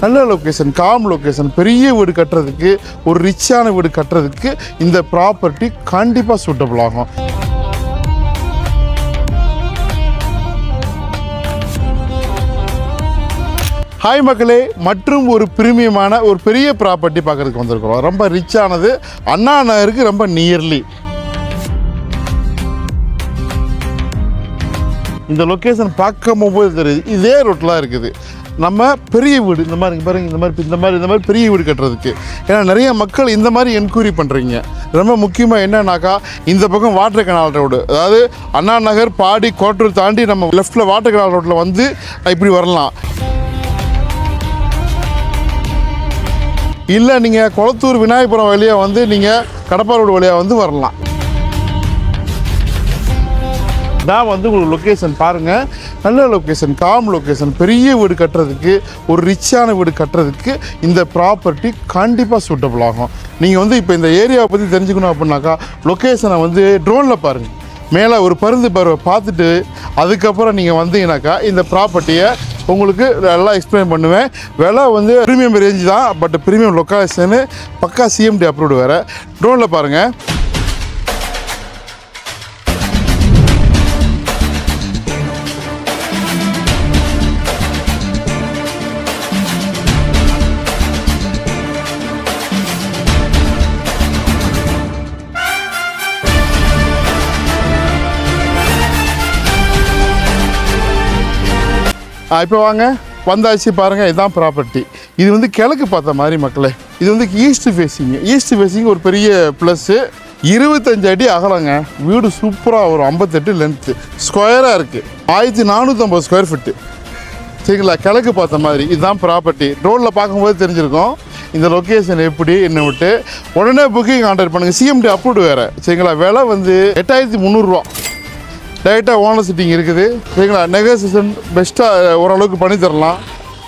நல்ல location, com location, பெரிய வீடு கட்டுறதுக்கு, ஒரு ரிச்சான வீடு கட்டுறதுக்கு இந்த ப்ராப்பர்ட்டி கண்டிப்பாக சூட்டபிள் ஆகும். ஹாய் மக்களே, மற்றும் ஒரு பிரீமியமான ஒரு பெரிய ப்ராப்பர்ட்டி பார்க்குறதுக்கு வந்திருக்கிறோம். ரொம்ப ரிச்சானது, அண்ணா நகருக்கு ரொம்ப நியர்லி. இந்த லொக்கேஷன் பார்க்கும் போது தெரியுது, இதே ரோட்டில் இருக்குது. நம்ம பெரிய வீடு இந்த மாதிரி பாருங்க, இந்த மாதிரி பெரிய வீடு கட்டுறதுக்கு. ஏன்னா நிறைய மக்கள் இந்த மாதிரி என்கொயரி பண்ணுறீங்க. ரொம்ப முக்கியமாக என்னன்னாக்கா, இந்த பக்கம் வாட்டர் கனால் ரோடு, அதாவது அண்ணா நகர், பாடி, கோட்டூர் தாண்டி நம்ம லெஃப்டில் வாட்டர் கனால் ரோட்டில் வந்து இப்படி வரலாம். இல்லை நீங்கள் கொளத்தூர் விநாயகபுரம் வழியாக வந்து நீங்கள் கடப்பா ரோடு வழியாக வந்து வரலாம். தான் வந்து உங்களுக்கு லொக்கேஷன் பாருங்கள், நல்ல லொக்கேஷன், காம் லொக்கேஷன், பெரிய வீடு கட்டுறதுக்கு, ஒரு ரிச்சான வீடு கட்டுறதுக்கு இந்த ப்ராப்பர்ட்டி கண்டிப்பாக சூட்டபிள் ஆகும். நீங்கள் வந்து இப்போ இந்த ஏரியாவை பற்றி தெரிஞ்சுக்கணும் அப்படின்னாக்கா, லொக்கேஷனை வந்து ட்ரோனில் பாருங்கள். மேலே ஒரு பருந்து பருவை பார்த்துட்டு அதுக்கப்புறம் நீங்கள் வந்தீங்கன்னாக்கா இந்த ப்ராப்பர்ட்டியை உங்களுக்கு நல்லா எக்ஸ்பிளைன் பண்ணுவேன். விலை வந்து ப்ரீமியம் ரேஞ்சு தான், பட் ப்ரீமியம் லொக்கேஷனு, பக்கா சிஎம்டி அப்ரூவ்டு வேறு. ட்ரோனில் பாருங்கள். இப்போ வாங்க, வந்தாச்சு பாருங்கள். இதுதான் ப்ராப்பர்ட்டி. இது வந்து கிழக்கு பார்த்த மாதிரி மக்களே. இது வந்து ஈஸ்ட் ஃபேஸிங் ஒரு பெரிய ப்ளஸ்ஸு. 25 அடி அகலங்க. வீடு சூப்பராக ஒரு 58 லென்த்து, ஸ்கொயராக இருக்குது. 1450 ஸ்கொயர் ஃபீட்டு. சரிங்களா, கிழக்கு பார்த்த மாதிரி. இதுதான் ப்ராப்பர்ட்டி. ரோட்டில் பார்க்கும்போது தெரிஞ்சிருக்கோம் இந்த லொக்கேஷன் எப்படி என்ன விட்டு. உடனே புக்கிங் கான்டாக்ட் பண்ணுங்கள். சிஎம்டி அப்ரூவ்டு வேறு. சரிங்களா, விலை வந்து 8300 டைரெக்டாக ஓனர் சிட்டிங் இருக்குது. சரிங்களா, நெகோசியேஷன் பெஸ்ட்டாக ஓரளவுக்கு பண்ணி தரலாம்.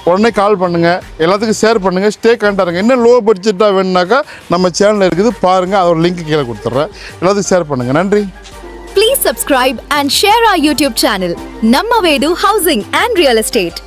உடனே கால் பண்ணுங்கள், எல்லாத்துக்கும் ஷேர் பண்ணுங்கள், ஸ்டே கண்டாருங்க. இன்னும் லோ பட்ஜெட்டாக வேணுனாக்கா நம்ம சேனலில் இருக்குது பாருங்கள், அதோட லிங்க் கீழே கொடுத்துட்றேன். எல்லாத்துக்கும் ஷேர் பண்ணுங்கள். நன்றி. Please subscribe and share our YouTube channel, Namma Vedu Housing and Real Estate.